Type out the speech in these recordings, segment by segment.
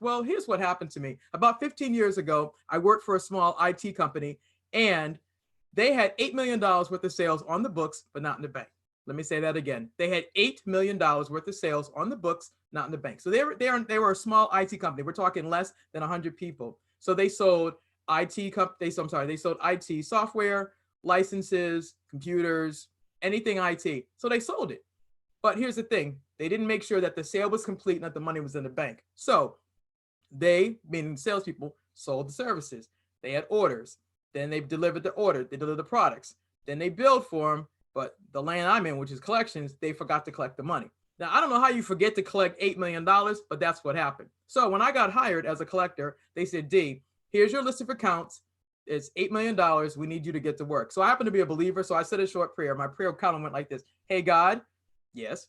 Well, here's what happened to me. About 15 years ago, I worked for a small IT company, and they had $8 million worth of sales on the books, but not in the bank. Let me say that again. They had $8 million worth of sales on the books, not in the bank. So they were a small IT company. We're talking less than 100 people. So they sold they sold IT software, licenses, computers, anything IT. So they sold it. But here's the thing. They didn't make sure that the sale was complete and that the money was in the bank. So they, meaning salespeople, sold the services. They had orders. Then they delivered the order. They delivered the products. Then they billed for them. But the lane I'm in, which is collections, they forgot to collect the money. Now, I don't know how you forget to collect $8 million, but that's what happened. So when I got hired as a collector, they said, D, here's your list of accounts. It's $8 million. We need you to get to work. So I happen to be a believer. So I said a short prayer. My prayer kind of went like this. Hey, God, yes,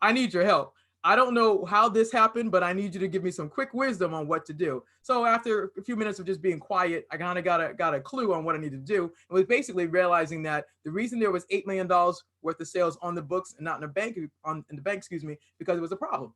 I need your help. I don't know how this happened, but I need you to give me some quick wisdom on what to do. So after a few minutes of just being quiet, I kind of got a clue on what I needed to do. It was basically realizing that the reason there was $8 million worth of sales on the books and not in the bank, because it was a problem.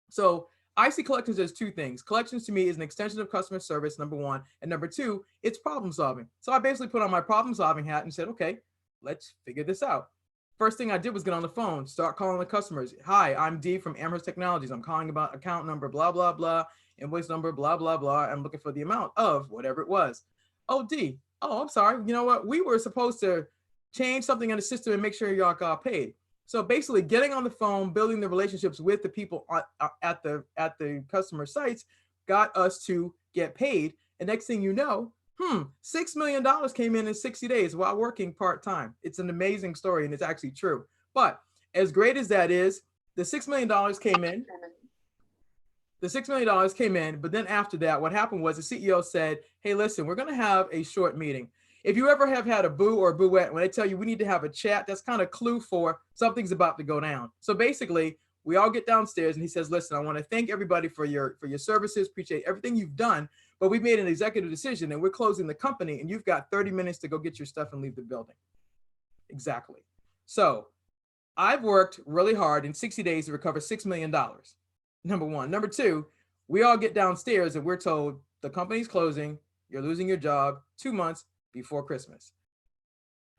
So I see collections as two things. Collections to me is an extension of customer service, number one. And number two, it's problem solving. So I basically put on my problem solving hat and said, okay, let's figure this out. First thing I did was get on the phone, start calling the customers. Hi, I'm D from Amherst Technologies. I'm calling about account number, blah, blah, blah, invoice number, blah, blah, blah. I'm looking for the amount of whatever it was. Oh, D, oh, I'm sorry. You know what? We were supposed to change something in the system and make sure y'all got paid. So basically getting on the phone, building the relationships with the people at the customer sites got us to get paid. And next thing you know, $6 million came in 60 days while working part-time. It's an amazing story and it's actually true. But as great as that is, the $6 million came in. The $6 million came in, but then after that, what happened was the CEO said, hey, listen, we're going to have a short meeting. If you ever have had a boo or a booette, when they tell you we need to have a chat, that's kind of clue for something's about to go down. So basically, we all get downstairs and he says, listen, I want to thank everybody for your services, appreciate everything you've done, but we made an executive decision and we're closing the company and you've got 30 minutes to go get your stuff and leave the building. Exactly. So I've worked really hard in 60 days to recover $6 million. Number one. Number two, we all get downstairs and we're told the company's closing, you're losing your job 2 months before Christmas.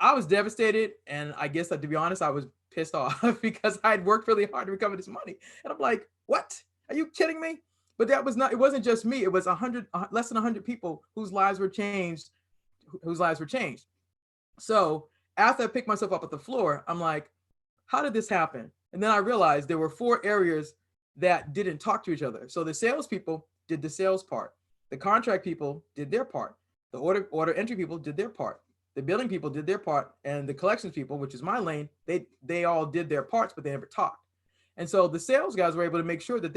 I was devastated. And I guess that, to be honest, I was pissed off because I'd worked really hard to recover this money. And I'm like, what? Are you kidding me? But that was not, it wasn't just me. It was less than 100 people whose lives were changed. So after I picked myself up at the floor, I'm like, how did this happen? And then I realized there were 4 areas that didn't talk to each other. So the salespeople did the sales part. The contract people did their part. The order entry people did their part. The billing people did their part. And the collections people, which is my lane, they all did their parts, but they never talked. And so the sales guys were able to make sure that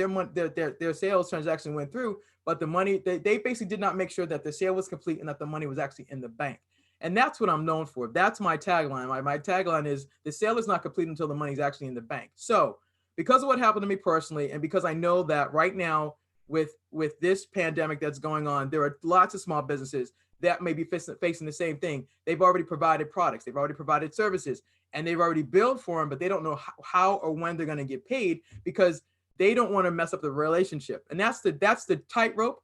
their sales transaction went through, but the money, they basically did not make sure that the sale was complete and that the money was actually in the bank. And that's what I'm known for. That's my tagline. My tagline is the sale is not complete until the money's actually in the bank. So because of what happened to me personally, and because I know that right now with this pandemic that's going on, there are lots of small businesses that may be facing the same thing. They've already provided products, they've already provided services, and they've already billed for them, but they don't know how or when they're going to get paid because they don't want to mess up the relationship. And that's the tightrope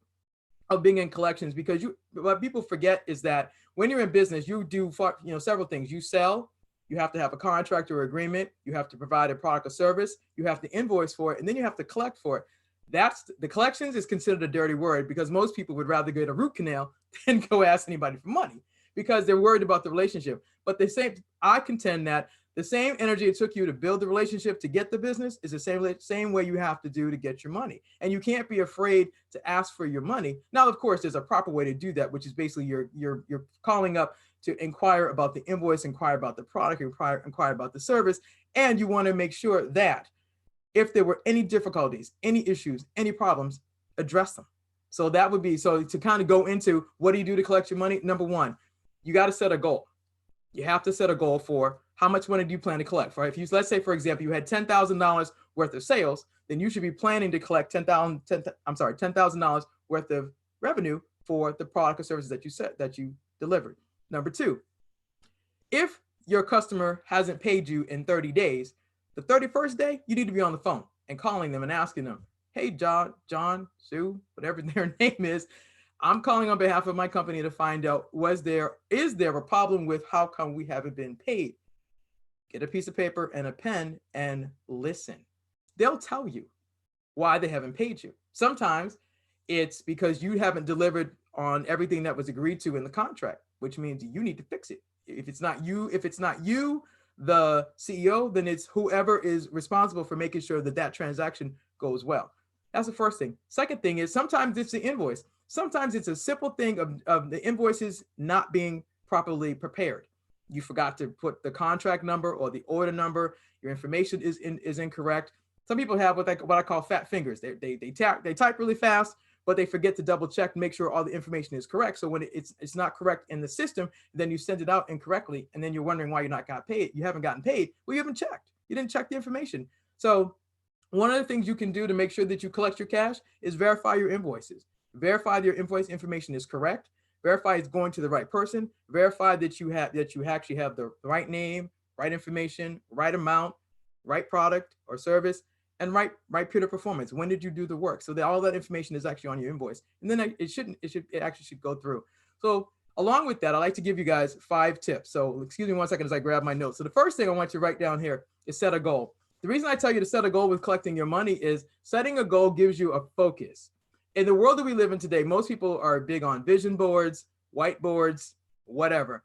of being in collections, because what people forget is that when you're in business, you do several things. You sell, you have to have a contract or agreement, you have to provide a product or service, you have to invoice for it, and then you have to collect for it. The collections is considered a dirty word because most people would rather get a root canal than go ask anybody for money because they're worried about the relationship. But I contend that the same energy it took you to build the relationship to get the business is the same way you have to do to get your money. And you can't be afraid to ask for your money. Now, of course, there's a proper way to do that, which is basically you're calling up to inquire about the invoice, inquire about the product, inquire about the service. And you want to make sure that if there were any difficulties, any issues, any problems, address them. So that would be, so to kind of go into what do you do to collect your money? Number one, you got to set a goal. You have to set a goal for how much money do you plan to collect, right? If you, let's say, for example, you had $10,000 worth of sales, then you should be planning to collect $10,000 worth of revenue for the product or services that you delivered. Number two, if your customer hasn't paid you in 30 days, the 31st day, you need to be on the phone and calling them and asking them, hey, John, Sue, whatever their name is, I'm calling on behalf of my company to find out, is there a problem with how come we haven't been paid? Get a piece of paper and a pen and listen. They'll tell you why they haven't paid you. Sometimes it's because you haven't delivered on everything that was agreed to in the contract, which means you need to fix it. If it's not you, the CEO, then it's whoever is responsible for making sure that that transaction goes well. That's the first thing. Second thing is sometimes it's the invoice. Sometimes it's a simple thing of the invoices not being properly prepared. You forgot to put the contract number or the order number. Your information is incorrect. Some people have what I call fat fingers. They type really fast, but they forget to double check to make sure all the information is correct. So when it's not correct in the system, then you send it out incorrectly, and then you're wondering why you're not got paid. You haven't gotten paid. Well, you haven't checked. You didn't check the information. So one of the things you can do to make sure that you collect your cash is verify your invoices. Verify that your invoice information is correct. Verify it's going to the right person. Verify that you actually have the right name, right information, right amount, right product or service, and right period of performance. When did you do the work? So that all that information is actually on your invoice, and then it actually should go through. So along with that, I like to give you guys 5 tips. So excuse me 1 second as I grab my notes. So the first thing I want you to write down here is set a goal. The reason I tell you to set a goal with collecting your money is setting a goal gives you a focus. In the world that we live in today, most people are big on vision boards, whiteboards, whatever.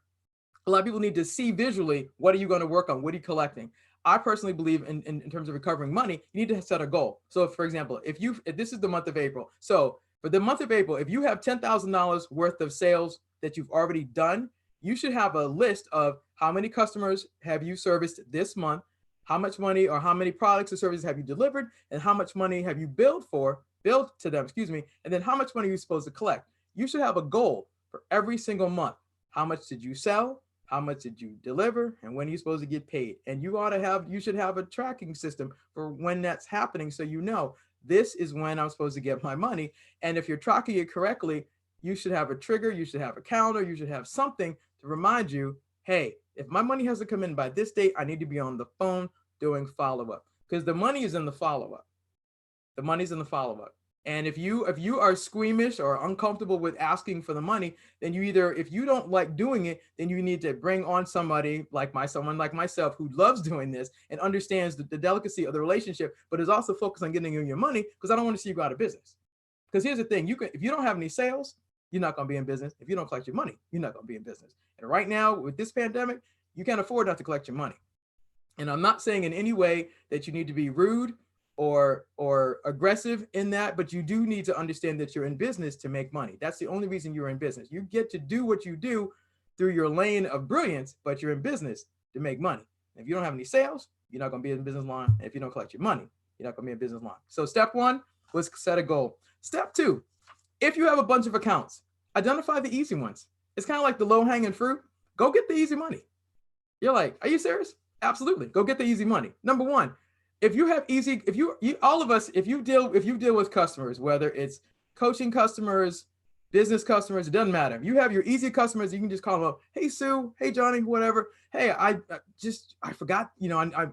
A lot of people need to see visually, what are you going to work on? What are you collecting? I personally believe in terms of recovering money, you need to set a goal. So for example, if this is the month of April. So for the month of April, if you have $10,000 worth of sales that you've already done, you should have a list of how many customers have you serviced this month, how much money or how many products or services have you delivered, and how much money have you billed to them, and then how much money are you supposed to collect. You should have a goal for every single month. How much did you sell? How much did you deliver? And when are you supposed to get paid? And you should have a tracking system for when that's happening, so you know this is when I'm supposed to get my money. And if you're tracking it correctly, you should have a trigger, you should have a calendar, you should have something to remind you, hey, if my money hasn't come in by this date, I need to be on the phone doing follow-up, because the money is in the follow-up. The money's in the follow-up. And if you are squeamish or uncomfortable with asking for the money, then if you don't like doing it, then you need to bring on someone like myself who loves doing this and understands the delicacy of the relationship, but is also focused on getting you your money, because I don't want to see you go out of business. Because here's the thing, if you don't have any sales, you're not going to be in business. If you don't collect your money, you're not going to be in business. And right now with this pandemic, you can't afford not to collect your money. And I'm not saying in any way that you need to be rude or aggressive in that, but you do need to understand that you're in business to make money. That's the only reason you're in business. You get to do what you do through your lane of brilliance, but you're in business to make money. If you don't have any sales, you're not going to be in business line. And if you don't collect your money, you're not going to be in business line. So step 1 was set a goal. Step 2, if you have a bunch of accounts, identify the easy ones. It's kind of like the low-hanging fruit. Go get the easy money. You're like, are you serious? Absolutely. Go get the easy money. Number 1, if you have easy, if you deal with customers, whether it's coaching customers, business customers, it doesn't matter. You have your easy customers, you can just call them up. Hey, Sue. Hey, Johnny, whatever. Hey, I forgot,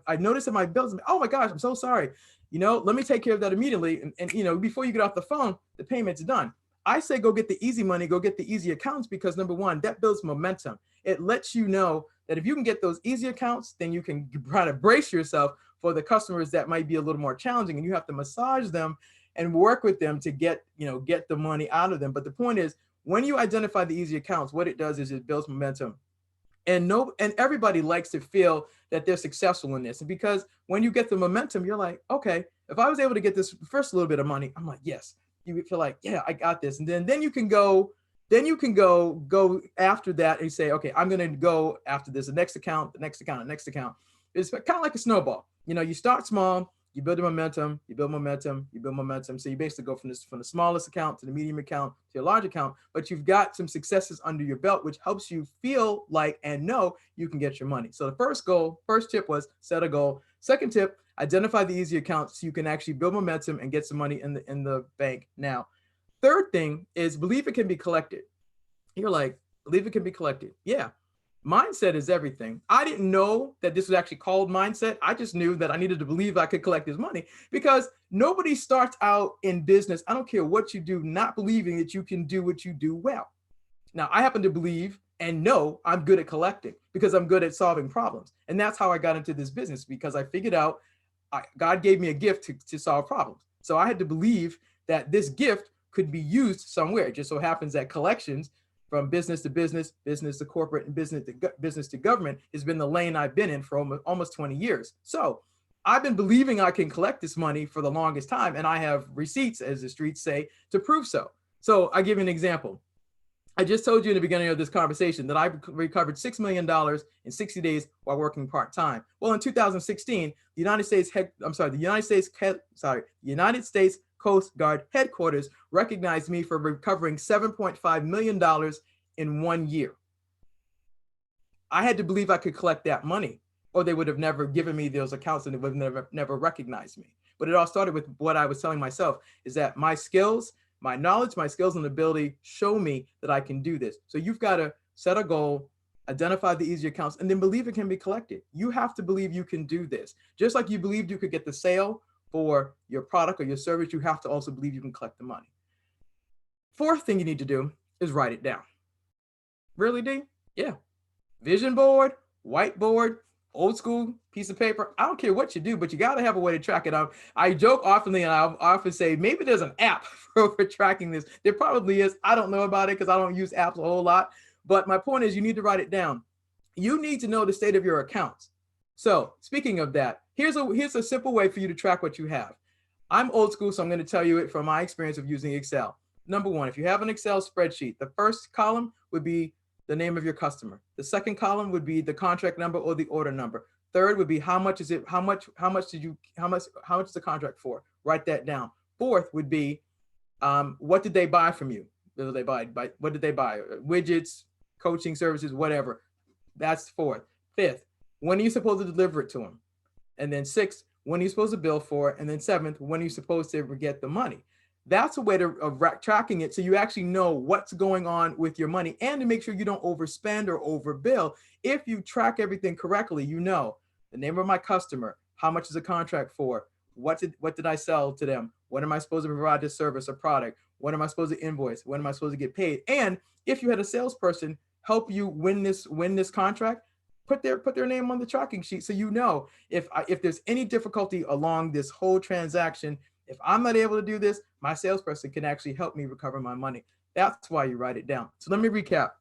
I noticed in my bills. Oh my gosh, I'm so sorry. Let me take care of that immediately. And before you get off the phone, the payment's done. I say, go get the easy money, go get the easy accounts, because number 1, that builds momentum. It lets you know that if you can get those easy accounts, then you can try to brace yourself for the customers that might be a little more challenging, and you have to massage them and work with them to get the money out of them. But the point is, when you identify the easy accounts, what it does is it builds momentum. And everybody likes to feel that they're successful in this. And because when you get the momentum, you're like, okay, if I was able to get this first little bit of money, I'm like, yes. You feel like, yeah, I got this. And then you can go after that and say, okay, I'm going to go after this, the next account, the next account, the next account. It's kind of like a snowball. You start small, you build momentum, you build momentum, you build momentum. So you basically go from the smallest account to the medium account to your large account, but you've got some successes under your belt, which helps you feel like and know you can get your money. So the first tip was set a goal. Second tip, identify the easy accounts so you can actually build momentum and get some money in the bank now. Third thing is believe it can be collected. You're like, believe it can be collected. Yeah. Mindset is everything. I didn't know that this was actually called mindset. I just knew that I needed to believe I could collect this money, because nobody starts out in business, I don't care what you do, not believing that you can do what you do well. Now, I happen to believe and know I'm good at collecting because I'm good at solving problems. And that's how I got into this business, because I figured out God gave me a gift to solve problems. So I had to believe that this gift could be used somewhere. It just so happens that collections, from business to business, business to corporate, and business to government, has been the lane I've been in for almost 20 years. So I've been believing I can collect this money for the longest time, and I have receipts, as the streets say, to prove so. So I give you an example. I just told you in the beginning of this conversation that I recovered $6 million in 60 days while working part-time. Well, in 2016, the United States Coast Guard headquarters recognized me for recovering $7.5 million in 1 year. I had to believe I could collect that money, or they would have never given me those accounts, and they would have never recognized me. But it all started with what I was telling myself, is that my skills, my knowledge, my skills and ability show me that I can do this. So you've got to set a goal, identify the easy accounts, and then believe it can be collected. You have to believe you can do this. Just like you believed you could get the sale for your product or your service, you have to also believe you can collect the money. Fourth thing you need to do is write it down. Really, D? Yeah. Vision board, whiteboard, old school piece of paper. I don't care what you do, but you got to have a way to track it out. I joke often, and I often say, maybe there's an app for tracking this. There probably is. I don't know about it because I don't use apps a whole lot. But my point is, you need to write it down. You need to know the state of your accounts. So speaking of that, here's a simple way for you to track what you have. I'm old school, so I'm going to tell you it from my experience of using Excel. Number one, if you have an Excel spreadsheet, the first column would be the name of your customer. The second column would be the contract number or the order number. Third would be how much is it? How much is the contract for? Write that down. Fourth would be what did they buy from you? What did they buy? Widgets, coaching services, whatever. That's fourth. Fifth, when are you supposed to deliver it to them? And then sixth, when are you supposed to bill for it? And then seventh, when are you supposed to get the money? That's a way of tracking it, so you actually know what's going on with your money, and to make sure you don't overspend or overbill. If you track everything correctly, you know the name of my customer, how much is the contract for, what did I sell to them, when am I supposed to provide this service or product, when am I supposed to invoice, when am I supposed to get paid. And if you had a salesperson help you win this contract, put their name on the tracking sheet, so you know if there's any difficulty along this whole transaction. If I'm not able to do this, my salesperson can actually help me recover my money. That's why you write it down. So let me recap.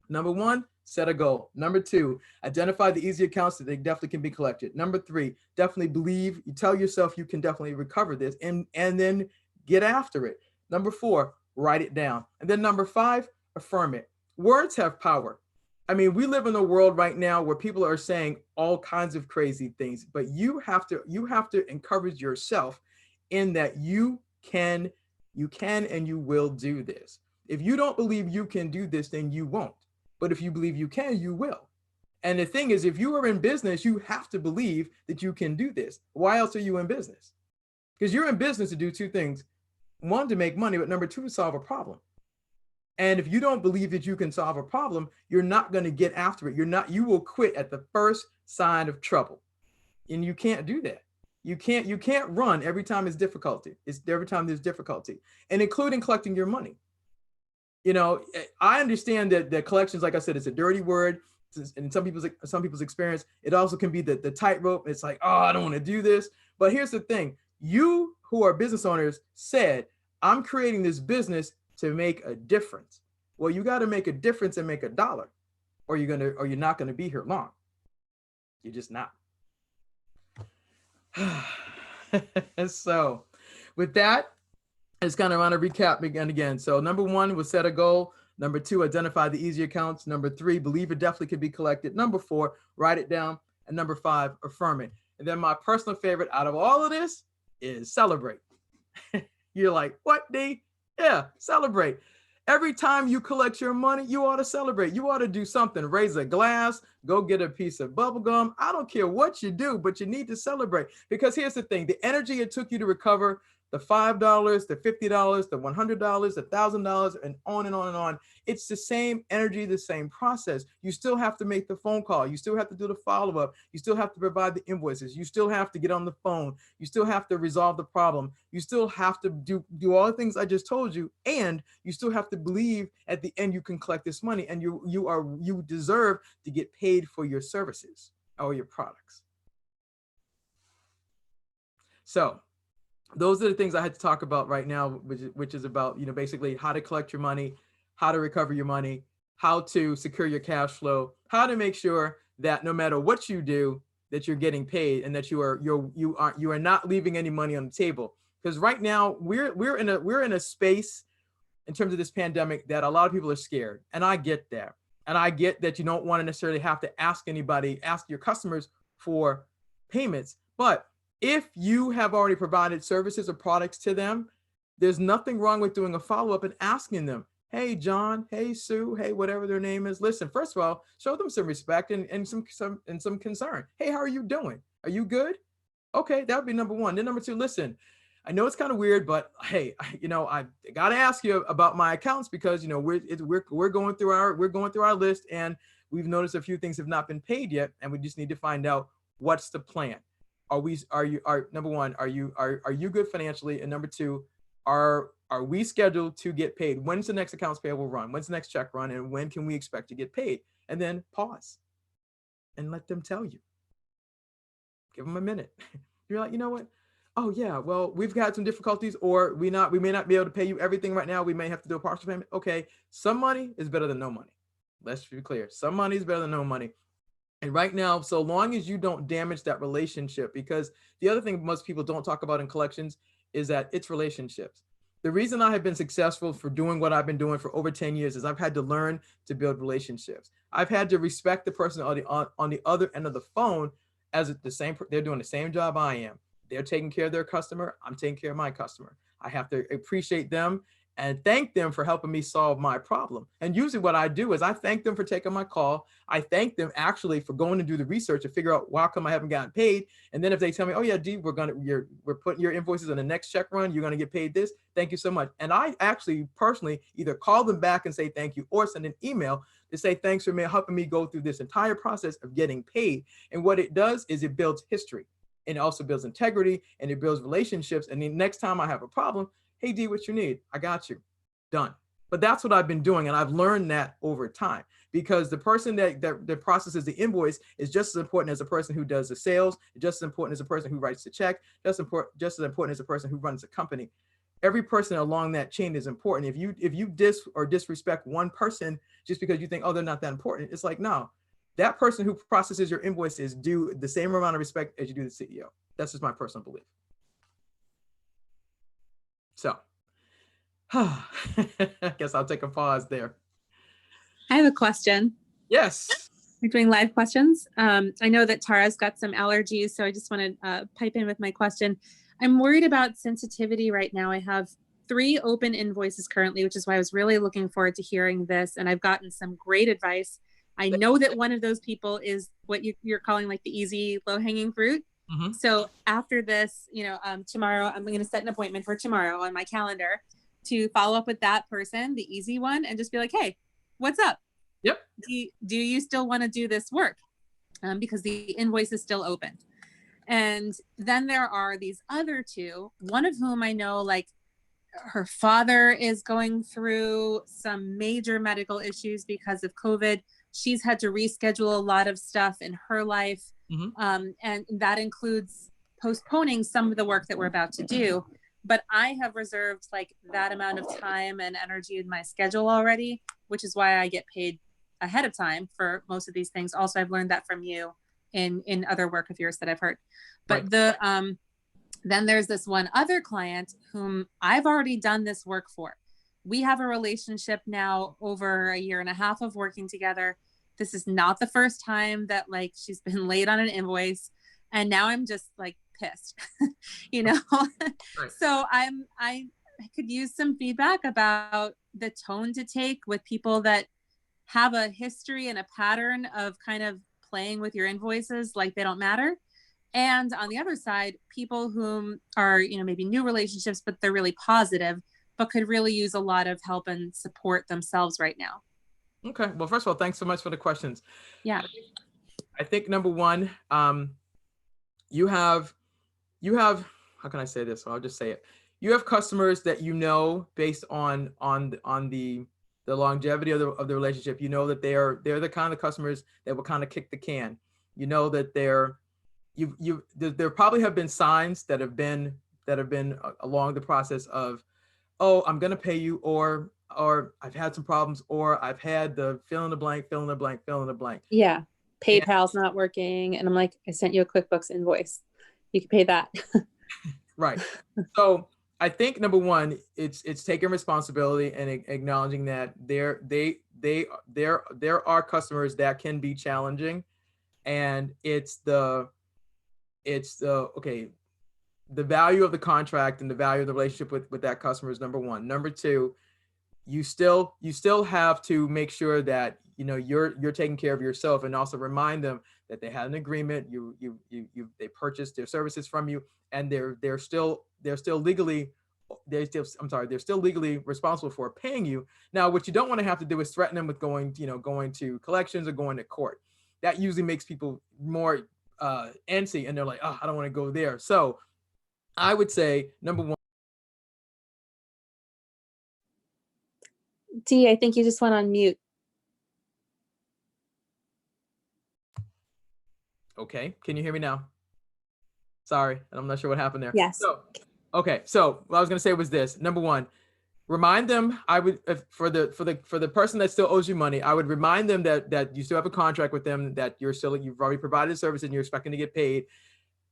Number one, set a goal. Number two, identify the easy accounts that they definitely can be collected. Number three, definitely believe, you tell yourself you can definitely recover this, and then get after it. Number four, write it down. And then number five, affirm it. Words have power. I mean, we live in a world right now where people are saying all kinds of crazy things, but you have to encourage yourself in that you can and you will do this. If you don't believe you can do this, then you won't. But if you believe you can, you will. And the thing is, if you are in business, you have to believe that you can do this. Why else are you in business? Because you're in business to do two things. One, to make money, but number two, to solve a problem. And if you don't believe that you can solve a problem, you're not going to get after it. You will quit at the first sign of trouble. And you can't do that. You can't run every time there's difficulty. Every time there's difficulty, and including collecting your money. You know, I understand that the collections, like I said, it's a dirty word. In some people's experience, it also can be the tightrope. It's like, oh, I don't want to do this. But here's the thing: you who are business owners said, I'm creating this business to make a difference. Well, you got to make a difference and make $1, or you're not gonna be here long. You're just not. So with that, it's kind of on a recap again. So number one was set a goal. Number two, identify the easy accounts. Number three, believe it definitely can be collected. Number four, write it down. And number five, affirm it. And then my personal favorite out of all of this is celebrate. You're like, what, D? Yeah, celebrate. Every time you collect your money, you ought to celebrate. You ought to do something, raise a glass, go get a piece of bubble gum. I don't care what you do, but you need to celebrate, because here's the thing: the energy it took you to recover the $5, the $50, the $100, the $1,000, and on and on and on. It's the same energy, the same process. You still have to make the phone call. You still have to do the follow-up. You still have to provide the invoices. You still have to get on the phone. You still have to resolve the problem. You still have to do all the things I just told you. And you still have to believe at the end you can collect this money, and you deserve to get paid for your services or your products. So those are the things I had to talk about right now, which is about, basically how to collect your money, how to recover your money, how to secure your cash flow, how to make sure that no matter what you do, that you're getting paid, and that you are not leaving any money on the table. Because right now we're in a space in terms of this pandemic that a lot of people are scared, and I get that, and I get that you don't want to necessarily have to ask your customers for payments, but if you have already provided services or products to them, there's nothing wrong with doing a follow-up and asking them, hey, John, hey, Sue, hey, whatever their name is. Listen, first of all, show them some respect and some concern. Hey, how are you doing? Are you good? Okay, that would be number one. Then number two, listen, I know it's kind of weird, but hey, I got to ask you about my accounts because, we're going through our list, and we've noticed a few things have not been paid yet, and we just need to find out what's the plan. Number one, are you good financially? And number two, are we scheduled to get paid? When's the next accounts payable run? When's the next check run? And when can we expect to get paid? And then pause and let them tell you. Give them a minute. You're like, you know what? Oh yeah, well, we've had some difficulties, or we may not be able to pay you everything right now. We may have to do a partial payment. Okay, some money is better than no money. Let's be clear. Some money is better than no money. And right now, so long as you don't damage that relationship, because the other thing most people don't talk about in collections is that it's relationships. The reason I have been successful for doing what I've been doing for over 10 years is I've had to learn to build relationships. I've had to respect the person on the other end of the phone as they're doing the same job I am. They're taking care of their customer. I'm taking care of my customer. I have to appreciate them and thank them for helping me solve my problem. And usually what I do is I thank them for taking my call. I thank them actually for going to do the research to figure out why come I haven't gotten paid. And then if they tell me, oh yeah, D, we're putting your invoices on the next check run, you're going to get paid this. Thank you so much. And I actually personally either call them back and say thank you, or send an email to say thanks for helping me go through this entire process of getting paid. And what it does is it builds history, and it also builds integrity, and it builds relationships. And the next time I have a problem, hey D, what you need? I got you. Done. But that's what I've been doing, and I've learned that over time, because the person that processes the invoice is just as important as the person who does the sales, just as important as the person who writes the check, just as important as the person who runs the company. Every person along that chain is important. If you disrespect one person just because you think, oh, they're not that important, it's like, no, that person who processes your invoices due the same amount of respect as you do the CEO. That's just my personal belief. So I guess I'll take a pause there. I have a question. Yes. We're doing live questions. I know that Tara's got some allergies, so I just want to pipe in with my question. I'm worried about sensitivity right now. I have 3 open invoices currently, which is why I was really looking forward to hearing this. And I've gotten some great advice. I know that one of those people is what you're calling like the easy low-hanging fruit. Mm-hmm. So after this, tomorrow, I'm going to set an appointment for tomorrow on my calendar to follow up with that person, the easy one, and just be like, hey, what's up? Yep. Do you still want to do this work? Because the invoice is still open. And then there are these other 2, one of whom I know, like, her father is going through some major medical issues because of COVID. She's had to reschedule a lot of stuff in her life. Mm-hmm. And that includes postponing some of the work that we're about to do. But I have reserved like that amount of time and energy in my schedule already, which is why I get paid ahead of time for most of these things. Also, I've learned that from you in other work of yours that I've heard. But right. Then there's this one other client whom I've already done this work for. We have a relationship now over 1.5 years of working together. This is not the first time that like she's been late on an invoice. And now I'm just like pissed, Right. So I could use some feedback about the tone to take with people that have a history and a pattern of kind of playing with your invoices like they don't matter. And on the other side, people whom are, maybe new relationships, but they're really positive, but could really use a lot of help and support themselves right now. Okay. Well, first of all, thanks so much for the questions. Yeah. I think number one, you have, how can I say this? So I'll just say it. You have customers that based on the longevity of the relationship, that they're the kind of customers that will kind of kick the can. That there probably have been signs that have been along the process of, oh, I'm gonna pay you, or I've had some problems, or I've had the fill in the blank. Yeah. PayPal's not working. And I'm like, I sent you a QuickBooks invoice. You can pay that. Right. So I think number one, it's taking responsibility and acknowledging that there are customers that can be challenging, and it's the value of the contract and the value of the relationship with that customer is number one. Number two, you still have to make sure that you're taking care of yourself, and also remind them that they had an agreement. They purchased their services from you, and they're still legally responsible for paying you. Now, what you don't want to have to do is threaten them with going to collections or going to court. That usually makes people more antsy, and they're like, oh, I don't want to go there. So I would say number one. Dee, I think you just went on mute. Okay, can you hear me now? Sorry, I'm not sure what happened there. Yes. So what I was going to say was this. Number one, remind them. I would, for the person that still owes you money, I would remind them that you still have a contract with them, that you've already provided service and you're expecting to get paid.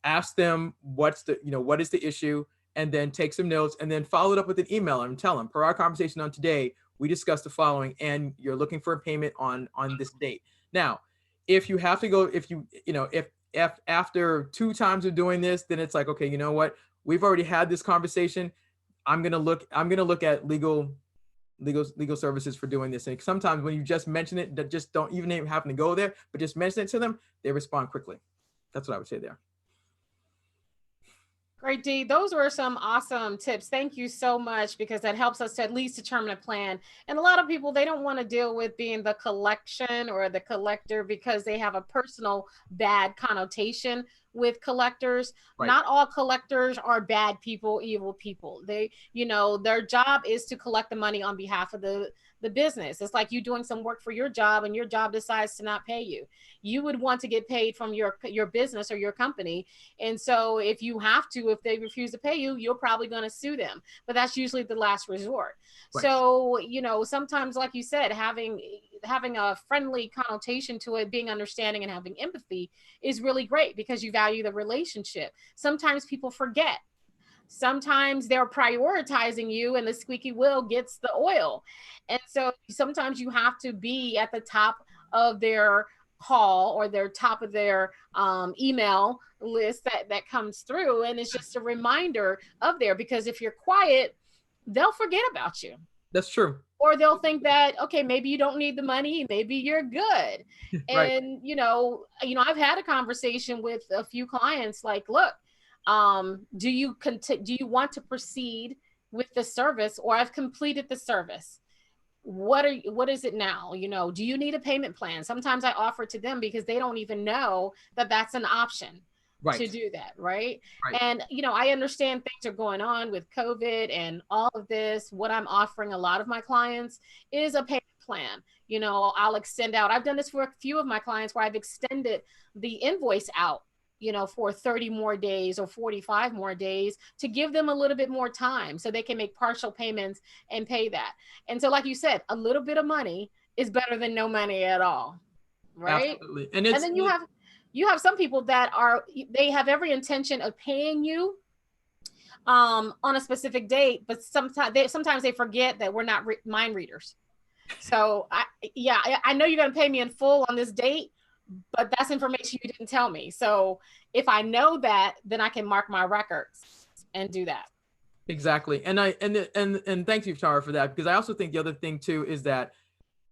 Ask them what is the issue, and then take some notes, and then follow it up with an email and tell them, per our conversation on today, we discussed the following, and you're looking for a payment on this date. Now, if you have to go, if after 2 times of doing this, then it's like, okay, you know what? We've already had this conversation. I'm gonna look at legal services for doing this. And sometimes when you just mention it, that just don't even happen to go there, but just mention it to them, they respond quickly. That's what I would say there. Great, Dee. Those were some awesome tips. Thank you so much, because that helps us to at least determine a plan. And a lot of people, they don't want to deal with being the collection or the collector because they have a personal bad connotation with collectors. Right. Not all collectors are bad people, evil people. They, their job is to collect the money on behalf of the business. It's like you doing some work for your job and your job decides to not pay you. You would want to get paid from your business or your company. And so if they refuse to pay you, you're probably going to sue them. But that's usually the last resort. Right. So, sometimes, like you said, having a friendly connotation to it, being understanding and having empathy is really great, because you value the relationship. Sometimes people forget. Sometimes they're prioritizing you, and the squeaky wheel gets the oil. And so sometimes you have to be at the top of their call or their top of their email list that comes through. And it's just a reminder of there, because if you're quiet, they'll forget about you. That's true. Or they'll think that, okay, maybe you don't need the money, maybe you're good. Right. And, I've had a conversation with a few clients like, look, do you want to proceed with the service, or I've completed the service? What is it now? Do you need a payment plan? Sometimes I offer to them because they don't even know that that's an option. Right. To do that. Right. And, I understand things are going on with COVID and all of this. What I'm offering a lot of my clients is a payment plan. I'll extend out. I've done this for a few of my clients where I've extended the invoice out, for 30 more days or 45 more days to give them a little bit more time so they can make partial payments and pay that. And so, like you said, a little bit of money is better than no money at all. Right. Absolutely. And then you have some people that they have every intention of paying you on a specific date, but sometimes they forget that we're not mind readers. So I know you're going to pay me in full on this date, but that's information you didn't tell me. So if I know that, then I can mark my records and do that. Exactly. And thank you, Tara, for that, because I also think the other thing too is that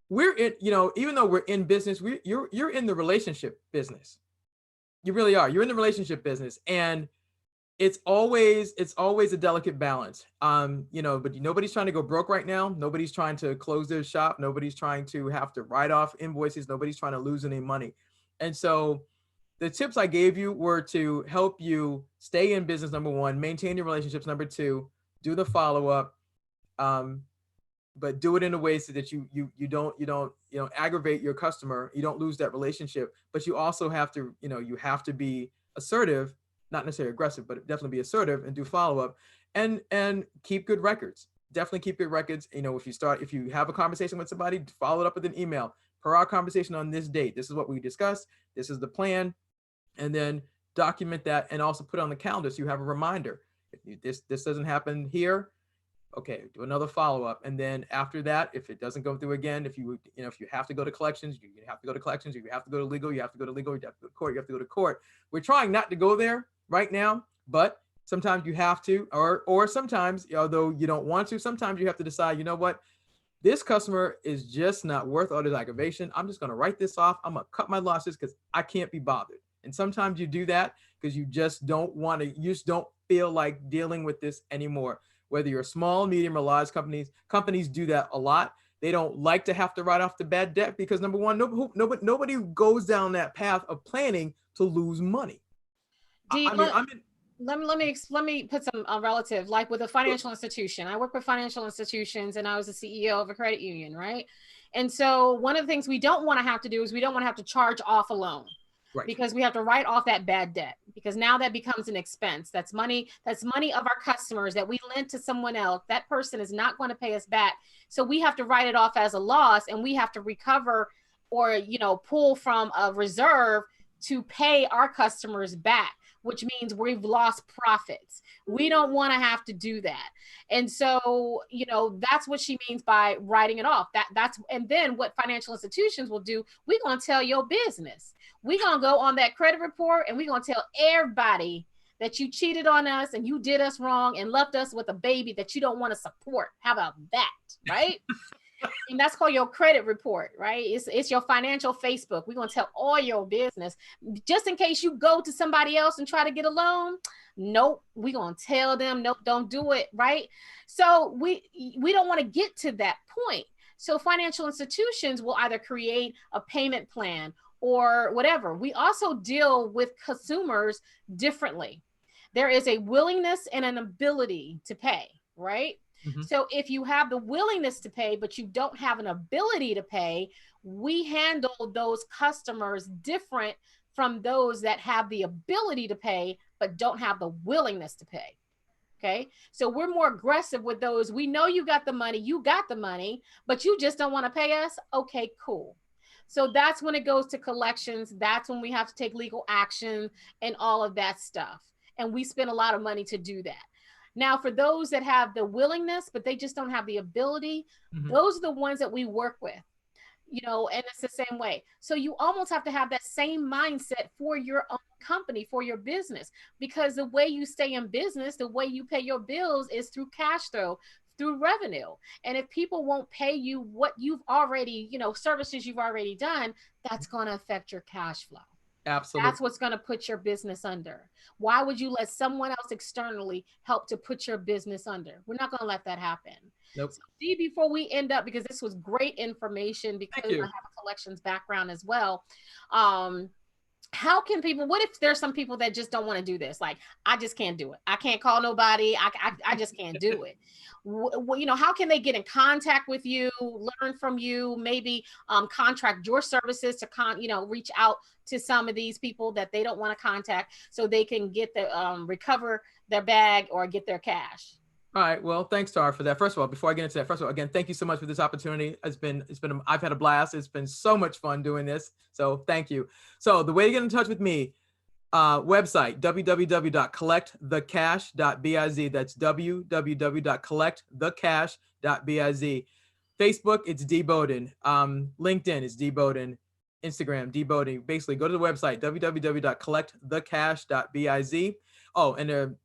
we're in, even though we're in business, you're in the relationship business. You really are. You're in the relationship business, and it's always a delicate balance. But nobody's trying to go broke right now. Nobody's trying to close their shop. Nobody's trying to have to write off invoices. Nobody's trying to lose any money. And so the tips I gave you were to help you stay in business, number one, maintain your relationships, number two, do the follow-up, but do it in a way so that you don't aggravate your customer. You don't lose that relationship, but you also have to, you have to be assertive, not necessarily aggressive, but definitely be assertive and do follow-up and keep good records. Definitely keep good records. If you have a conversation with somebody, follow it up with an email. Per our conversation on this date, this is what we discussed. This is the plan. And then document that and also put it on the calendar so you have a reminder. If this doesn't happen here, okay, do another follow-up. And then after that, if it doesn't go through again, if you have to go to collections, you have to go to collections. If you have to go to legal, you have to go to legal. You have to go to court, you have to go to court. We're trying not to go there right now, but sometimes you have to, or sometimes, although you don't want to, sometimes you have to decide, you know what, this customer is just not worth all this aggravation. I'm just going to write this off. I'm going to cut my losses because I can't be bothered. And sometimes you do that because you just don't want to, you just don't feel like dealing with this anymore. Whether you're small, medium, or large companies do that a lot. They don't like to have to write off the bad debt because number one, nobody goes down that path of planning to lose money. Let me put some relative, like with a financial institution. I work with financial institutions and I was the CEO of a credit union, right? And so one of the things we don't want to have to do is we don't want to have to charge off a loan. Right. Because we have to write off that bad debt, because now that becomes an expense. That's money of our customers that we lent to someone else. That person is not going to pay us back. So we have to write it off as a loss, and we have to recover or, pull from a reserve to pay our customers back, which means we've lost profits. We don't want to have to do that. And so, that's what she means by writing it off. And then what financial institutions will do, we're going to tell your business. We're going to go on that credit report and we're going to tell everybody that you cheated on us and you did us wrong and left us with a baby that you don't want to support. How about that? Right? And that's called your credit report, right? It's your financial Facebook. We're going to tell all your business just in case you go to somebody else and try to get a loan. Nope. We're going to tell them, nope, don't do it. Right. So we don't want to get to that point. So financial institutions will either create a payment plan or whatever. We also deal with consumers differently. There is a willingness and an ability to pay, right? Mm-hmm. So if you have the willingness to pay, but you don't have an ability to pay, we handle those customers different from those that have the ability to pay, but don't have the willingness to pay. Okay. So we're more aggressive with those. We know you got the money, but you just don't want to pay us. Okay, cool. So that's when it goes to collections. That's when we have to take legal action and all of that stuff. And we spend a lot of money to do that. Now, for those that have the willingness, but they just don't have the ability, mm-hmm. those are the ones that we work with, and it's the same way. So you almost have to have that same mindset for your own company, for your business, because the way you stay in business, the way you pay your bills is through cash flow, through revenue. And if people won't pay you what you've already, services you've already done, that's going to affect your cash flow. Absolutely. That's what's going to put your business under. Why would you let someone else externally help to put your business under? We're not going to let that happen. Nope. So, Dee, before we end up, because this was great information, because I have a collections background as well. How can people, what if there's some people that just don't want to do this? Like, I just can't do it. I can't call nobody. I just can't do it. How can they get in contact with you, learn from you, maybe contract your services to reach out to some of these people that they don't want to contact so they can get the recover their bag or get their cash? All right. Well, thanks, Tara, for that. First of all, before I get into that, again, thank you so much for this opportunity. I've had a blast. It's been so much fun doing this. So thank you. So the way to get in touch with me, website, www.collectthecash.biz. That's www.collectthecash.biz. Facebook, it's D Bowden. LinkedIn is D Bowden. Instagram, D Bowden. Basically, go to the website, www.collectthecash.biz. Oh, and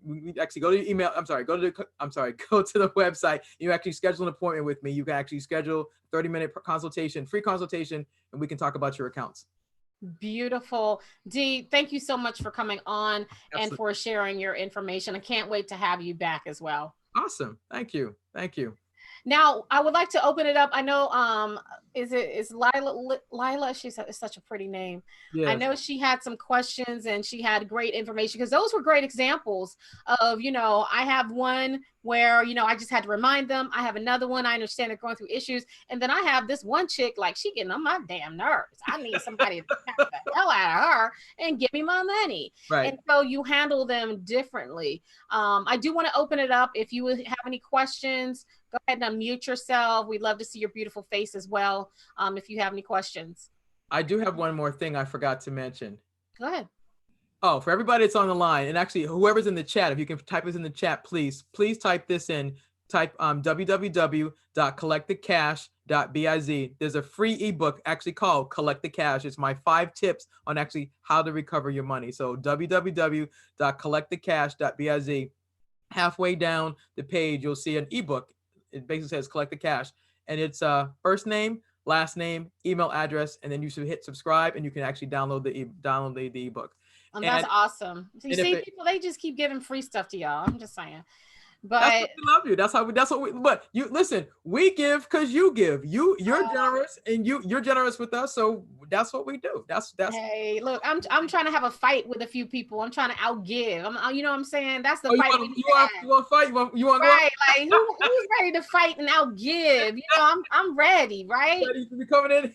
we actually go to your email. Go to the website. You actually schedule an appointment with me. You can actually schedule 30-minute consultation, free consultation, and we can talk about your accounts. Beautiful. Dee, thank you so much for coming on and Absolutely. for sharing your information. I can't wait to have you back as well. Awesome. Thank you. Thank you. Now, I would like to open it up. I know, is Lila? It's such a pretty name. I Yes. know she had some questions and she had great information because those were great examples of, I have one where, I just had to remind them. I have another one. I understand they're going through issues. And then I have this one chick, like she getting on my damn nerves. I need somebody to tap the hell out of her and give me my money. Right. And so you handle them differently. I do want to open it up. If you have any questions, go ahead and unmute yourself. We'd love to see your beautiful face as well. If you have any questions. I do have one more thing I forgot to mention. Go ahead. Oh, for everybody that's on the line, and actually whoever's in the chat, if you can type this in the chat, please type this in. Type www.collectthecash.biz. There's a free ebook actually called Collect the Cash. It's my 5 tips on actually how to recover your money. So www.collectthecash.biz. Halfway down the page, you'll see an ebook. It basically says Collect the Cash, and it's first name, last name, email address, and then you should hit subscribe, and you can actually download the ebook. That's awesome. So you see, people, they just keep giving free stuff to y'all. I'm just saying. But that's we love you. That's what we. But you listen. We give because you give. You're generous, and you're generous with us. So that's what we do. That's. Hey, look, I'm trying to have a fight with a few people. I'm trying to outgive. You know what I'm saying? That's the fight. You want to fight? You want right? Like who's ready to fight and outgive? I'm ready, right? Ready to be coming in.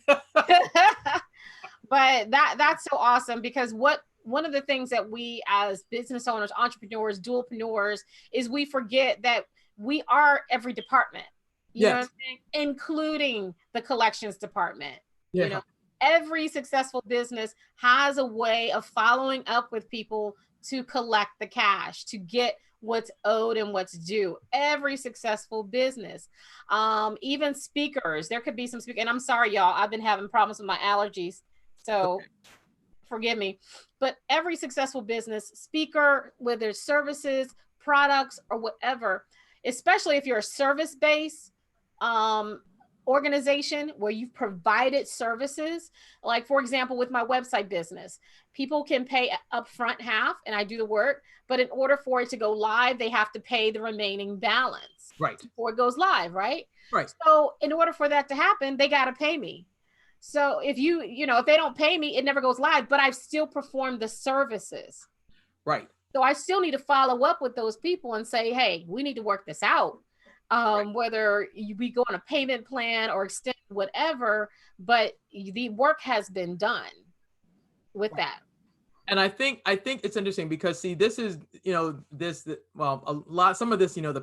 But that's so awesome because one of the things that we as business owners, entrepreneurs, dualpreneurs is we forget that we are every department, you know what I'm saying? Including the collections department. Yeah. Every successful business has a way of following up with people to collect the cash, to get what's owed and what's due. Every successful business, even speakers, there could be some speakers, and I'm sorry, y'all, I've been having problems with my allergies. So forgive me, but every successful business speaker, whether it's services, products, or whatever, especially if you're a service-based organization where you've provided services, like for example, with my website business, people can pay upfront half and I do the work, but in order for it to go live, they have to pay the remaining balance before it goes live, right? So in order for that to happen, they got to pay me. So if if they don't pay me, it never goes live, but I've still performed the services. Right. So I still need to follow up with those people and say, hey, we need to work this out. Whether we go on a payment plan or extend whatever, but the work has been done with that. And I think it's interesting because see, this is, some of this, the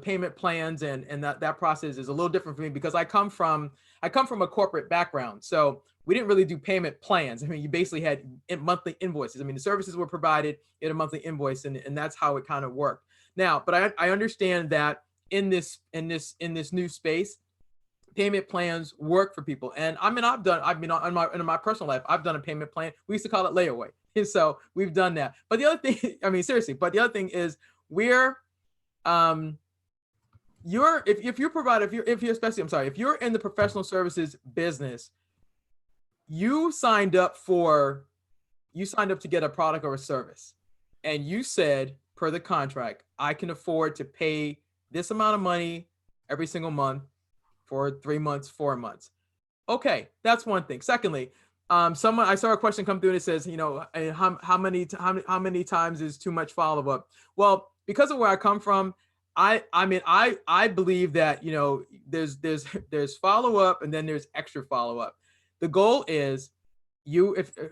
payment plans and that process is a little different for me because I come from a corporate background. So we didn't really do payment plans. I mean, you basically had monthly invoices. I mean, the services were provided in a monthly invoice and that's how it kind of worked. Now, but I understand that in this new space, payment plans work for people. And I mean, in my personal life, I've done a payment plan. We used to call it layaway. And so we've done that. But the other thing, I mean, seriously, but the other thing is if you're in the professional services business, you signed up to get a product or a service. And you said, per the contract, I can afford to pay this amount of money every single month for 3 months, 4 months. Okay, that's one thing. Secondly, I saw a question come through and it says, how many times is too much follow-up? Well, because of where I come from, I believe that, there's follow-up and then there's extra follow-up. The goal is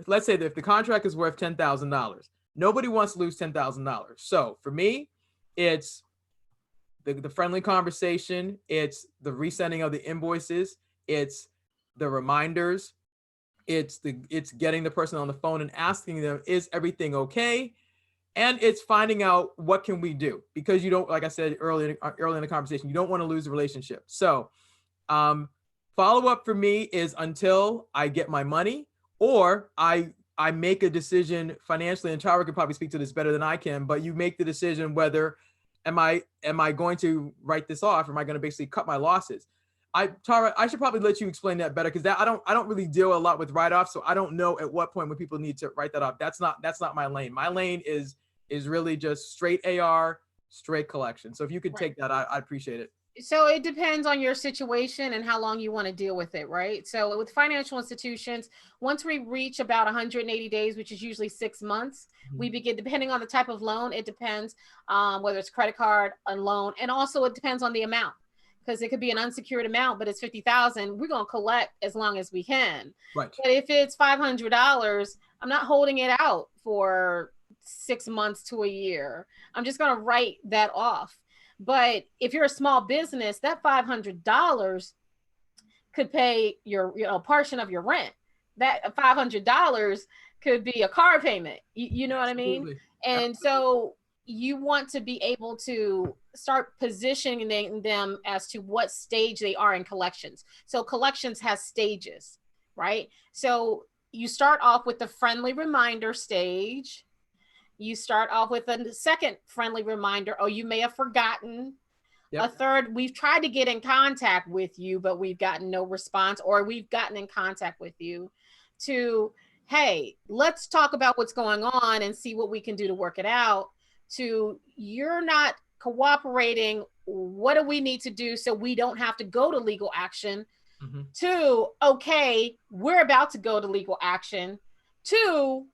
let's say that if the contract is worth $10,000, nobody wants to lose $10,000. So for me, it's the friendly conversation, it's the resending of the invoices, it's the reminders, it's getting the person on the phone and asking them, is everything okay? And it's finding out what can we do, because you don't, like I said earlier in the conversation, you don't want to lose the relationship. So follow up for me is until I get my money or I make a decision financially, and Tyra could probably speak to this better than I can, but you make the decision whether am I going to write this off? Or am I going to basically cut my losses? Tara, I should probably let you explain that better, because I don't really deal a lot with write-offs, so I don't know at what point when people need to write that off. That's not my lane. My lane is really just straight AR, straight collection. So if you could take that, I appreciate it. So it depends on your situation and how long you want to deal with it, right? So with financial institutions, once we reach about 180 days, which is usually 6 months, we begin, depending on the type of loan, it depends whether it's credit card, a loan, and also it depends on the amount, because it could be an unsecured amount, but it's 50,000. We're going to collect as long as we can. Right. But if it's $500, I'm not holding it out for 6 months to a year. I'm just going to write that off. But if you're a small business, that $500 could pay your, portion of your rent. That $500 could be a car payment. You know what I mean? Absolutely. And so you want to be able to start positioning them as to what stage they are in collections. So collections has stages, right? So you start off with the friendly reminder stage. You start off with a second friendly reminder. Oh, you may have forgotten. Yep. A third, we've tried to get in contact with you, but we've gotten no response, or we've gotten in contact with you. To, hey, let's talk about what's going on and see what we can do to work it out. To, you're not cooperating. What do we need to do so we don't have to go to legal action? To, okay, we're about to go to legal action. To,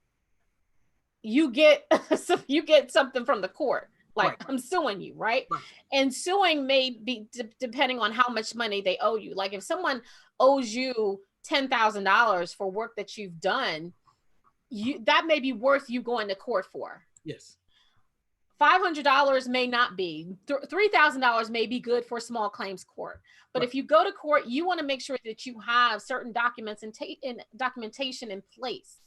you get something from the court, like, I'm suing you, right? And suing may be depending on how much money they owe you. Like if someone owes you $10,000 for work that you've done, that may be worth you going to court for. Yes. $500 may not be. $3,000 may be good for small claims court. But if you go to court, you want to make sure that you have certain documents and documentation in place.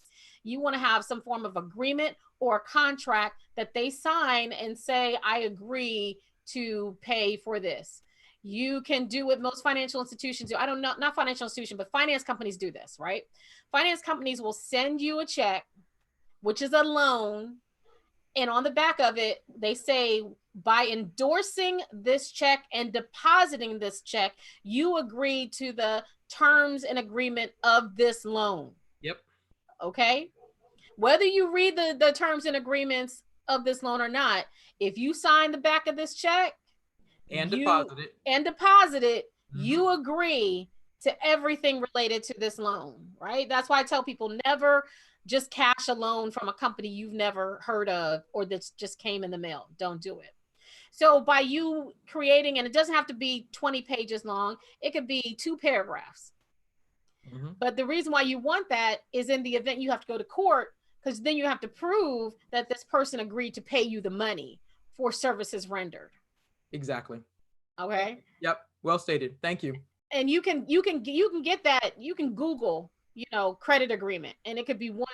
You want to have some form of agreement or contract that they sign and say, I agree to pay for this. You can do what most financial institutions do. I don't know, not financial institution, but finance companies do this, right? Finance companies will send you a check, which is a loan. And on the back of it, they say, by endorsing this check and depositing this check, you agree to the terms and agreement of this loan. Yep. Okay. Whether you read the terms and agreements of this loan or not, if you sign the back of this check and deposit it, you agree to everything related to this loan, right? That's why I tell people, never just cash a loan from a company you've never heard of or that just came in the mail. Don't do it. So by you creating, and it doesn't have to be 20 pages long, it could be 2 paragraphs. But the reason why you want that is in the event you have to go to court, because then you have to prove that this person agreed to pay you the money for services rendered. Exactly. Okay. Yep. Well stated. Thank you. And you can get that. You can Google, credit agreement, and it could be 1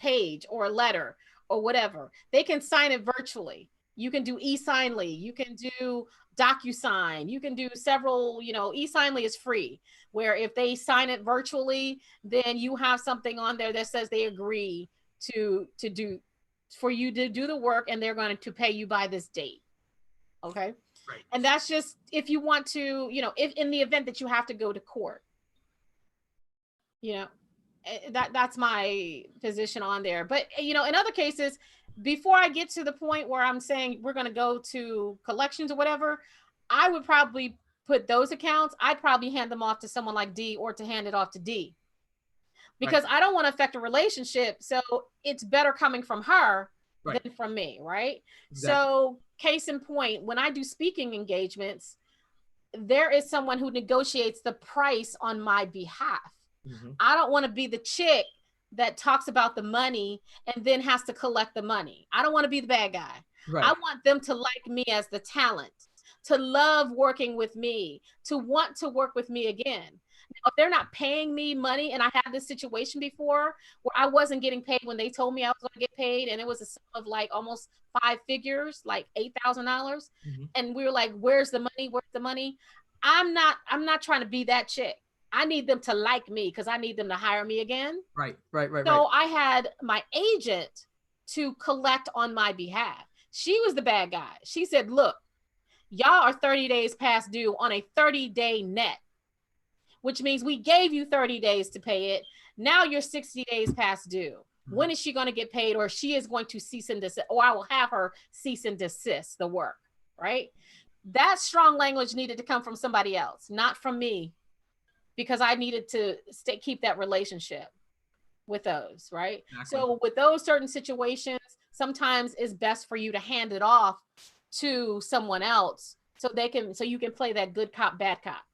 page or a letter or whatever. They can sign it virtually. You can do eSignly. You can do DocuSign. You can do several, eSignly is free, where if they sign it virtually, then you have something on there that says they agree for you to do the work, and they're going to pay you by this date. Okay. Right. And that's just if you want to, if in the event that you have to go to court, that's my position on there. But, in other cases, before I get to the point where I'm saying we're going to go to collections or whatever, I would probably put those accounts, I'd probably hand them off to someone like D, or to hand it off to D, because I don't want to affect a relationship. So it's better coming from her than from me. Right. Exactly. So case in point, when I do speaking engagements, there is someone who negotiates the price on my behalf. I don't want to be the chick that talks about the money and then has to collect the money. I don't want to be the bad guy. I want them to like me as the talent, to love working with me, to want to work with me again. Now, if they're not paying me money, and I had this situation before where I wasn't getting paid when they told me I was going to get paid, and it was a sum of like almost 5 figures, like $8,000. And we were like, where's the money? Where's the money? I'm not trying to be that chick. I need them to like me because I need them to hire me again. Right. So I had my agent to collect on my behalf. She was the bad guy. She said, look, y'all are 30 days past due on a 30-day net. which means we gave you 30 days to pay it. Now you're 60 days past due. When is she going to get paid? Or she is going to cease and desist, or I will have her cease and desist the work, right? That strong language needed to come from somebody else, not from me, because I needed to keep that relationship with those, right? Exactly. So with those certain situations, sometimes it's best for you to hand it off to someone else so you can play that good cop, bad cop.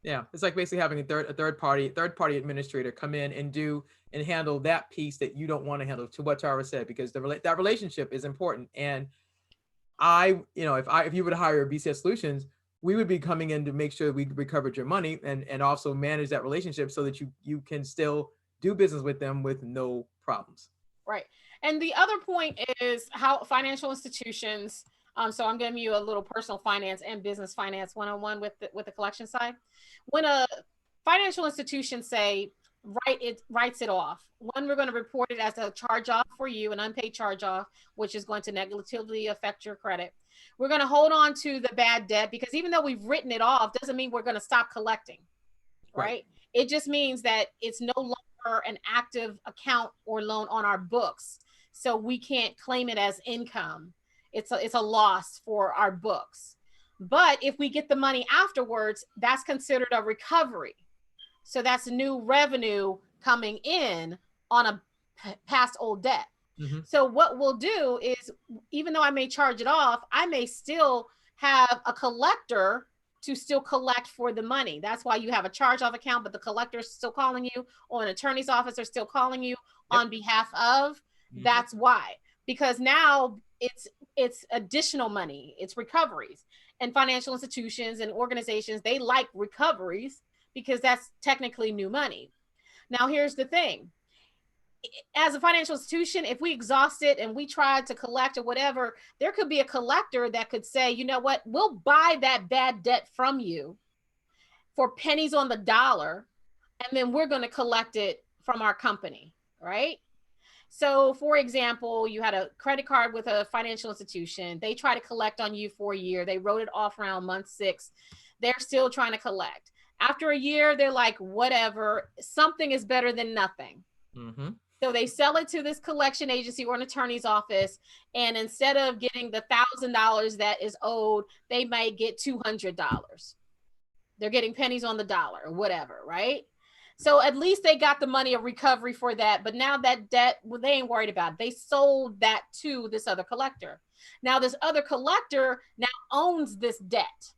Yeah, it's like basically having a third party administrator come in and handle that piece that you don't want to handle, to what Tara said, because that relationship is important. And if you were to hire BCS Solutions, we would be coming in to make sure we recovered your money and also manage that relationship so that you can still do business with them with no problems. Right. And the other point is how financial institutions, so I'm giving you a little personal finance and business finance one-on-one with the collection side. When a financial institution writes it off, one, we're going to report it as a charge-off for you, an unpaid charge-off, which is going to negatively affect your credit. We're going to hold on to the bad debt, because even though we've written it off, doesn't mean we're going to stop collecting, right? It just means that it's no longer an active account or loan on our books, so we can't claim it as income. It's a loss for our books. But if we get the money afterwards, that's considered a recovery. So that's new revenue coming in on a past old debt. Mm-hmm. So what we'll do is, even though I may charge it off, I may still have a collector to still collect for the money. That's why you have a charge-off account, but the collector is still calling you, or an attorney's office are still calling you on behalf of. Mm-hmm. That's why, because now it's additional money, it's recoveries. And financial institutions and organizations, they like recoveries because that's technically new money. Now, here's the thing. As a financial institution, if we exhaust it and we try to collect or whatever, there could be a collector that could say, you know what, we'll buy that bad debt from you for pennies on the dollar, and then we're going to collect it from our company, right? So, for example, you had a credit card with a financial institution. They try to collect on you for a year. They wrote it off around month 6. They're still trying to collect. After a year, they're like, whatever, something is better than nothing. Mm-hmm. So they sell it to this collection agency or an attorney's office. And instead of getting the $1,000 that is owed, they might get $200. They're getting pennies on the dollar or whatever, right? So at least they got the money of recovery for that. But now that debt, well, they ain't worried about it. They sold that to this other collector. Now this other collector now owns this debt.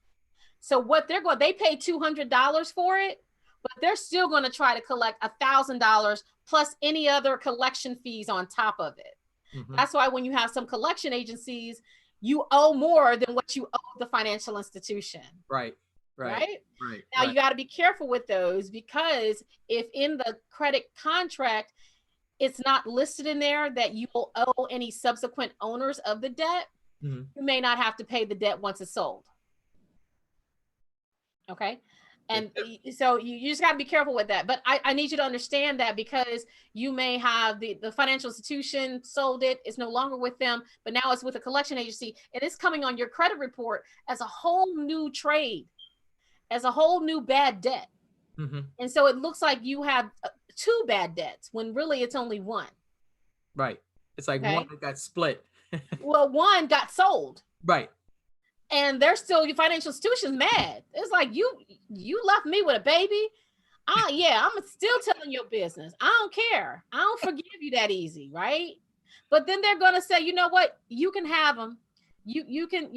So what they paid $200 for it, but they're still going to try to collect $1,000 plus any other collection fees on top of it. Mm-hmm. That's why when you have some collection agencies, you owe more than what you owe the financial institution. Right. Now you got to be careful with those, because if in the credit contract, it's not listed in there that you will owe any subsequent owners of the debt, mm-hmm. you may not have to pay the debt once it's sold. Okay. And so you just got to be careful with that. But I need you to understand that, because you may have the financial institution sold it. It's no longer with them, but now it's with a collection agency, and it's coming on your credit report as a whole new trade, as a whole new bad debt. Mm-hmm. And so it looks like you have 2 bad debts when really it's only one. Right. It's like one that got split. Well, one got sold. Right. And they're still, your financial institution's mad. It's like, you left me with a baby. I'm still telling your business. I don't care. I don't forgive you that easy, right? But then they're gonna say, you know what? You can have him. You can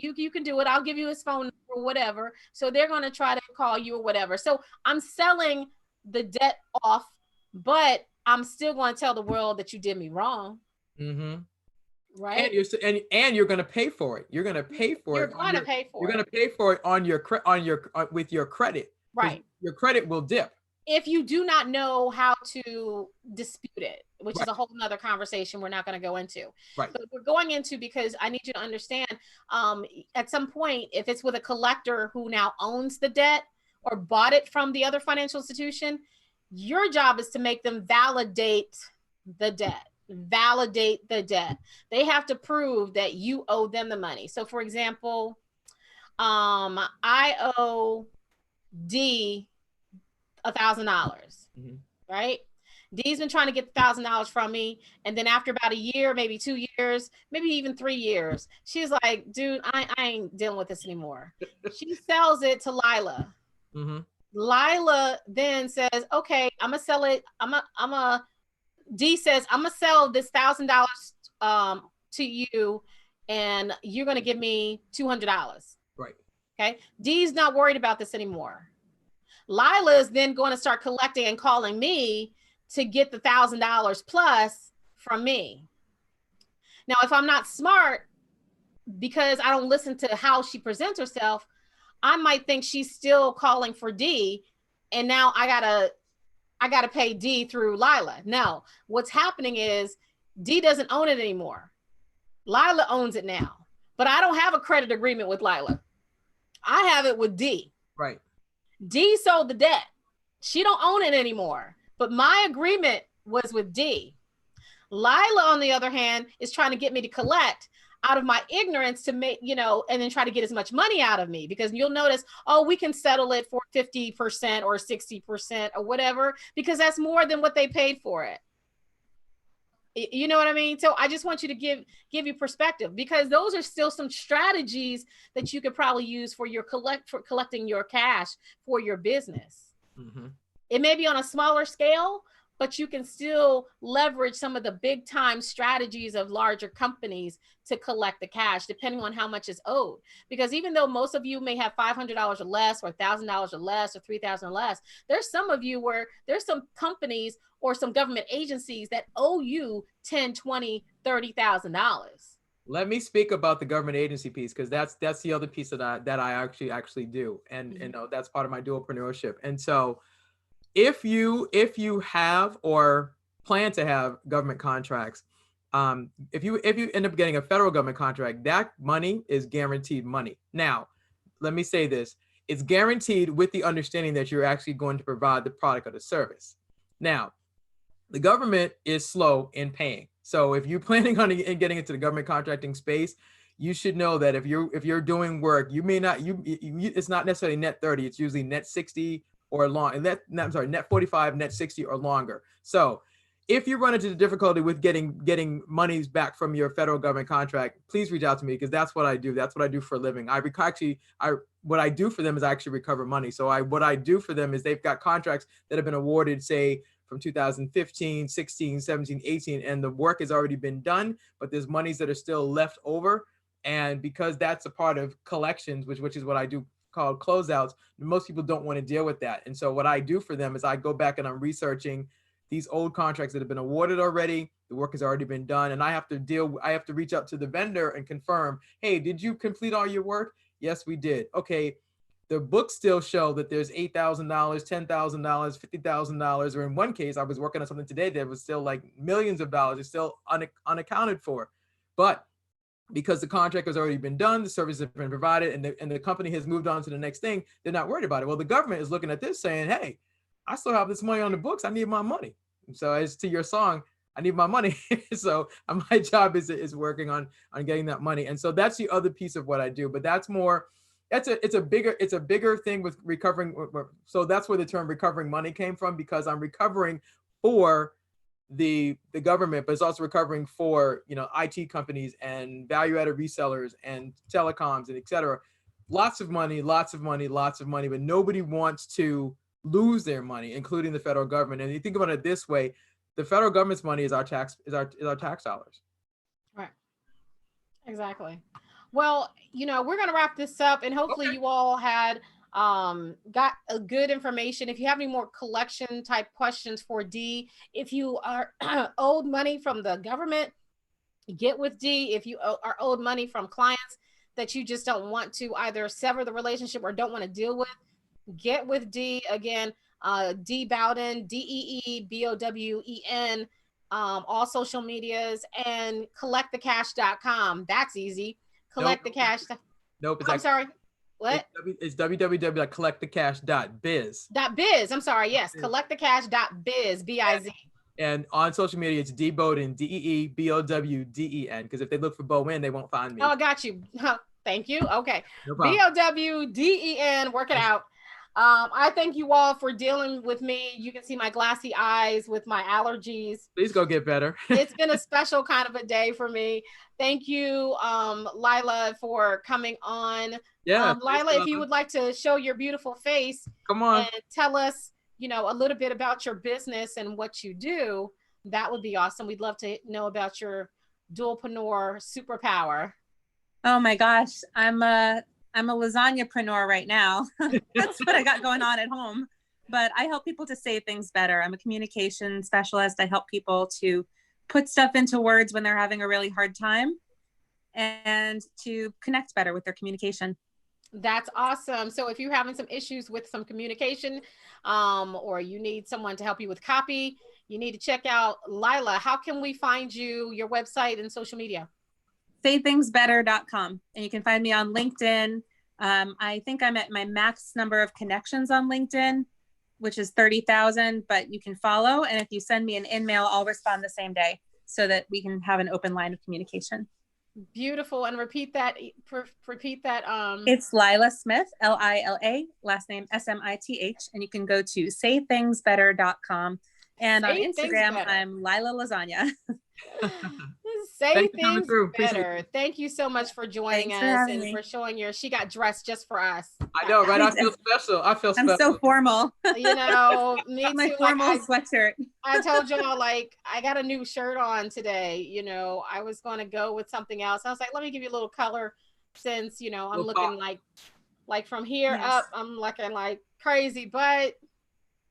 do it. I'll give you his phone number or whatever. So they're gonna try to call you or whatever. So I'm selling the debt off, but I'm still gonna tell the world that you did me wrong. Mm-hmm. Right. And you're going to pay for it. You're going to pay for it. You're going to pay for it on with your credit. Right. Your credit will dip if you do not know how to dispute it, which is a whole nother conversation we're not going to go into. Right. But we're going into, because I need you to understand, at some point, if it's with a collector who now owns the debt or bought it from the other financial institution, your job is to make them validate the debt. They have to prove that you owe them the money. So for example, I owe D $1,000, right? D's been trying to get $1,000 from me. And then after about a year, maybe 2 years, maybe even 3 years, she's like, dude, I ain't dealing with this anymore. She sells it to Lila. Lila then says, okay, I'm gonna sell it. D says, I'm gonna sell this $1,000 to you, and you're gonna give me $200. Right. Okay. D's not worried about this anymore. Lila is then going to start collecting and calling me to get the $1,000 plus from me. Now, if I'm not smart, because I don't listen to how she presents herself, I might think she's still calling for D, and now I gotta pay D through Lila. No, what's happening is D doesn't own it anymore. Lila owns it now, but I don't have a credit agreement with Lila. I have it with D. Right. D sold the debt. She don't own it anymore, but my agreement was with D. Lila, on the other hand, is trying to get me to collect out of my ignorance to make, and then try to get as much money out of me, because you'll notice, oh, we can settle it for 50% or 60% or whatever, because that's more than what they paid for it. You know what I mean? So I just want you to give you perspective, because those are still some strategies that you could probably use for collecting your cash for your business. It may be on a smaller scale, but you can still leverage some of the big time strategies of larger companies to collect the cash, depending on how much is owed. Because even though most of you may have $500 or less, or $1,000 or less, or $3,000 or less, there's some of you where there's some companies or some government agencies that owe you $10,000, $20,000, $30,000. Let me speak about the government agency piece, because that's the other piece that I actually do, and that's part of my dualpreneurship. And so, if you have or plan to have government contracts, if you end up getting a federal government contract, that money is guaranteed money. Now, let me say this: it's guaranteed with the understanding that you're actually going to provide the product or the service. Now, the government is slow in paying. So if you're planning on getting into the government contracting space, you should know that if you're doing work, you may not, it's not necessarily net 30, it's usually net 60 or net 45, net 60 or longer. So if you run into the difficulty with getting monies back from your federal government contract, please reach out to me, because that's what I do. That's what I do for a living. What I do for them is I actually recover money. So what I do for them is they've got contracts that have been awarded, say, from 2015, 16, 17, 18, and the work has already been done, but there's monies that are still left over. And because that's a part of collections, which is what I do called closeouts, most people don't want to deal with that. And so what I do for them is I go back and I'm researching these old contracts that have been awarded already. The work has already been done, and I have to reach out to the vendor and confirm, hey, did you complete all your work? Yes, we did. Okay. The books still show that there's $8,000, $10,000, $50,000, or in one case, I was working on something today that was still like millions of dollars. It's still unaccounted for. But because the contract has already been done, the services have been provided, and the company has moved on to the next thing, they're not worried about it. Well, the government is looking at this saying, hey, I still have this money on the books. I need my money. And so as to your song, I need my money. So my job is working on getting that money. And so that's the other piece of what I do. But that's more, it's a bigger thing with recovering. So that's where the term recovering money came from, because I'm recovering for the government, but it's also recovering for, IT companies and value-added resellers and telecoms and et cetera. Lots of money, but nobody wants to lose their money, including the federal government. And you think about it this way, the federal government's money is our tax dollars. Right. Exactly. Well, we're going to wrap this up, and hopefully you all had got a good information. If you have any more collection type questions for D, if you are owed money from the government, get with D. If you are owed money from clients that you just don't want to either sever the relationship or don't want to deal with, get with D. Again, D Bowden, DEEBOWEN, all social medias, and collectthecash.com. That's easy. Collect the cash. Nope. I'm sorry. What? It's www.collectthecash.biz. .biz. I'm sorry. Yes. Collectthecash.biz. B-I-Z. And on social media, it's D Bowden, DEEBOWDEN. Because if they look for Bowden, they won't find me. Oh, I got you. Thank you. Okay. No problem. BOWDEN. Work it out. I thank you all for dealing with me. You can see my glassy eyes with my allergies. Please go get better. It's been a special kind of a day for me. Thank you, Lila, for coming on. Yeah. Lila, if you would like to show your beautiful face, come on, and tell us, a little bit about your business and what you do, that would be awesome. We'd love to know about your DUALpreneur superpower. Oh my gosh, I'm a lasagnapreneur right now. That's what I got going on at home. But I help people to say things better. I'm a communication specialist. I help people to put stuff into words when they're having a really hard time and to connect better with their communication. That's awesome. So if you're having some issues with some communication, or you need someone to help you with copy, you need to check out Lila. How can we find you, your website and social media? saythingsbetter.com. And you can find me on LinkedIn. I think I'm at my max number of connections on LinkedIn, which is 30,000, but you can follow. And if you send me an email, I'll respond the same day so that we can have an open line of communication. Beautiful. And repeat that. It's Lila Smith, Lila, last name Smith. And you can go to saythingsbetter.com. And on Instagram, I'm Lila Lasagna. Say things better. Thank you so much for joining us and for showing she got dressed just for us. I know, right? I feel special. I'm so formal. Me my too. formal sweatshirt. I told y'all, I got a new shirt on today. I was going to go with something else. I was like, let me give you a little color since, I'm looking like from here up, I'm looking like crazy, but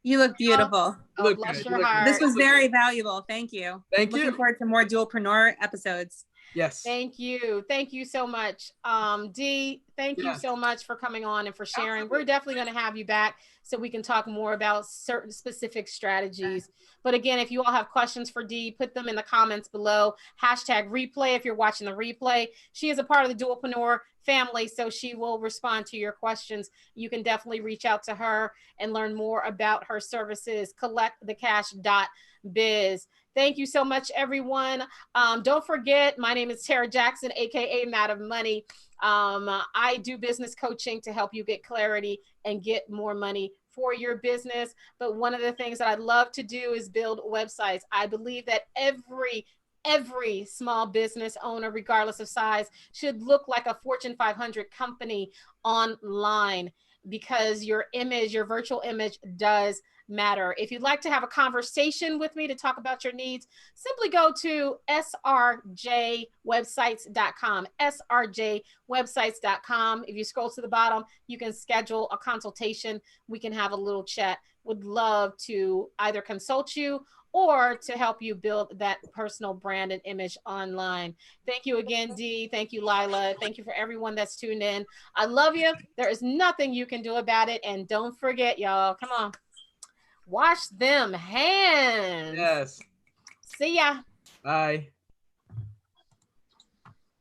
you look beautiful. Bless your heart. This was very valuable. Thank you. Looking forward to more DUALpreneur episodes. Yes. Thank you. Thank you so much. Dee, thank you so much for coming on and for sharing. Absolutely. We're definitely going to have you back so we can talk more about certain specific strategies. But again, if you all have questions for Dee, put them in the comments below. #replay if you're watching the replay. She is a part of the DUALpreneur family, so she will respond to your questions. You can definitely reach out to her and learn more about her services. collectthecash.biz. Thank you so much, everyone. Don't forget, my name is Tara Jackson, aka Madam Money. I do business coaching to help you get clarity and get more money for your business. But one of the things that I love to do is build websites. I believe that every small business owner, regardless of size, should look like a Fortune 500 company online, because your image, your virtual image, does matter. If you'd like to have a conversation with me to talk about your needs, simply go to srjwebsites.com, srjwebsites.com. If you scroll to the bottom, you can schedule a consultation. We can have a little chat. Would love to either consult you or to help you build that personal brand and image online. Thank you again, Dee. Thank you, Lila. Thank you for everyone that's tuned in. I love you. There is nothing you can do about it. And don't forget, y'all, come on, wash them hands. Yes. See ya. Bye.